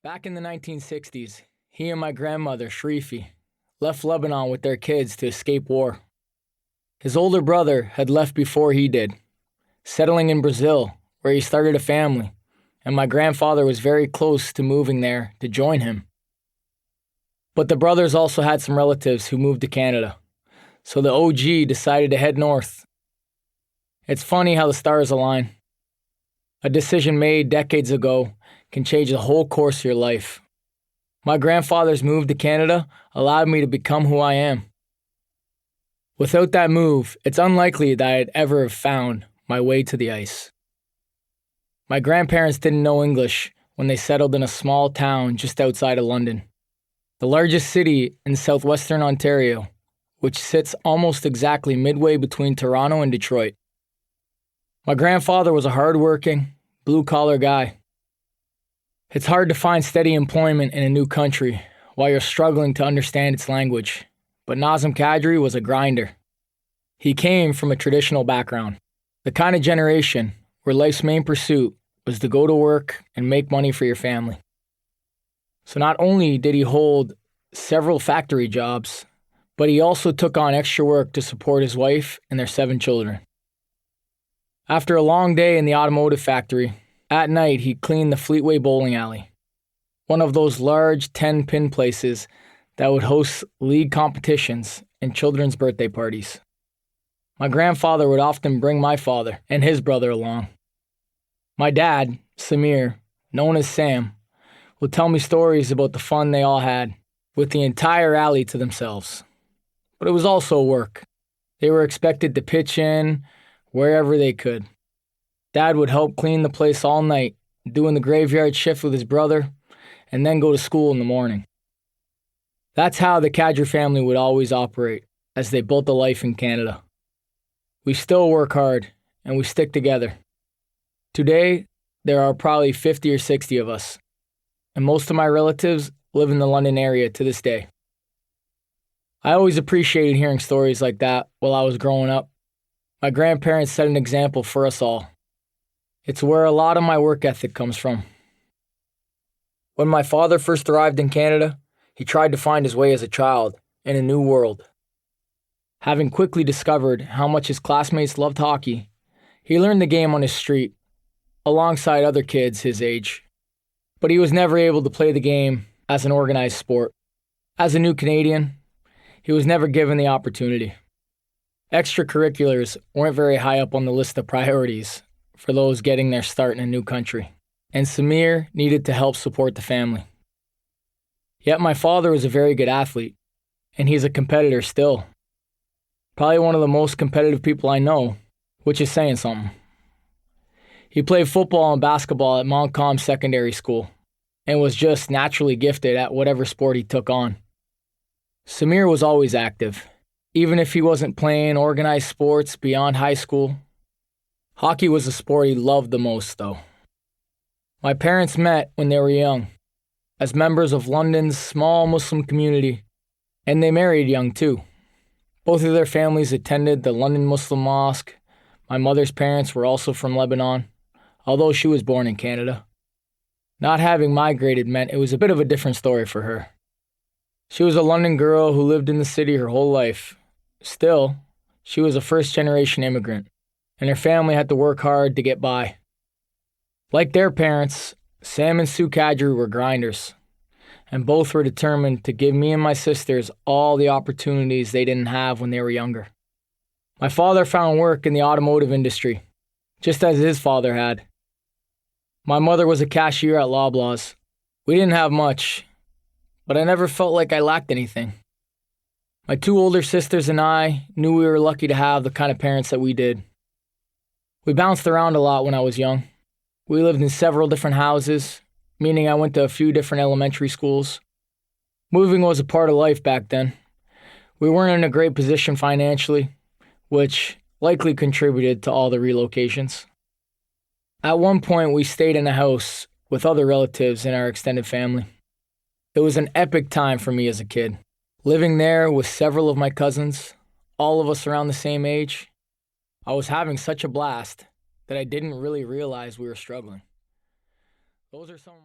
Back in the 1960s, he and my grandmother, Sharifi, left Lebanon with their kids to escape war. His older brother had left before he did, settling in Brazil, where he started a family, and my grandfather was very close to moving there to join him. But the brothers also had some relatives who moved to Canada, so the OG decided to head north. It's funny how the stars align. A decision made decades ago can change the whole course of your life. My grandfather's move to Canada allowed me to become who I am. Without that move, it's unlikely that I'd ever have found my way to the ice. My grandparents didn't know English when they settled in a small town just outside of London, the largest city in southwestern Ontario, which sits almost exactly midway between Toronto and Detroit. My grandfather was a hardworking, blue-collar guy. It's hard to find steady employment in a new country while you're struggling to understand its language, but Nazem Kadri was a grinder. He came from a traditional background, the kind of generation where life's main pursuit was to go to work and make money for your family. So not only did he hold several factory jobs, but he also took on extra work to support his wife and their 7 children. After a long day in the automotive factory, at night he cleaned the Fleetway bowling alley, one of those large 10-pin places that would host league competitions and children's birthday parties. My grandfather would often bring my father and his brother along. My dad, Samir, known as Sam, would tell me stories about the fun they all had, with the entire alley to themselves. But it was also work. They were expected to pitch in wherever they could. Dad would help clean the place all night, doing the graveyard shift with his brother, and then go to school in the morning. That's how the Kadri family would always operate, as they built a life in Canada. We still work hard, and we stick together. Today, there are probably 50 or 60 of us, and most of my relatives live in the London area to this day. I always appreciated hearing stories like that while I was growing up. My grandparents set an example for us all. It's where a lot of my work ethic comes from. When my father first arrived in Canada, he tried to find his way as a child in a new world. Having quickly discovered how much his classmates loved hockey, he learned the game on his street, alongside other kids his age. But he was never able to play the game as an organized sport. As a new Canadian, he was never given the opportunity. Extracurriculars weren't very high up on the list of priorities for those getting their start in a new country, and Samir needed to help support the family. Yet my father was a very good athlete, and he's a competitor still. Probably one of the most competitive people I know, which is saying something. He played football and basketball at Montcalm Secondary School, and was just naturally gifted at whatever sport he took on. Samir was always active, even if he wasn't playing organized sports beyond high school. Hockey was the sport he loved the most, though. My parents met when they were young, as members of London's small Muslim community, and they married young too. Both of their families attended the London Muslim Mosque. My mother's parents were also from Lebanon, although she was born in Canada. Not having migrated meant it was a bit of a different story for her. She was a London girl who lived in the city her whole life. Still, she was a first-generation immigrant, and her family had to work hard to get by. Like their parents, Sam and Sue Kadri were grinders, and both were determined to give me and my sisters all the opportunities they didn't have when they were younger. My father found work in the automotive industry, just as his father had. My mother was a cashier at Loblaws. We didn't have much, but I never felt like I lacked anything. My 2 older sisters and I knew we were lucky to have the kind of parents that we did. We bounced around a lot when I was young. We lived in several different houses, meaning I went to a few different elementary schools. Moving was a part of life back then. We weren't in a great position financially, which likely contributed to all the relocations. At one point, we stayed in a house with other relatives in our extended family. It was an epic time for me as a kid. Living there with several of my cousins, all of us around the same age, I was having such a blast that I didn't really realize we were struggling. Those are some of my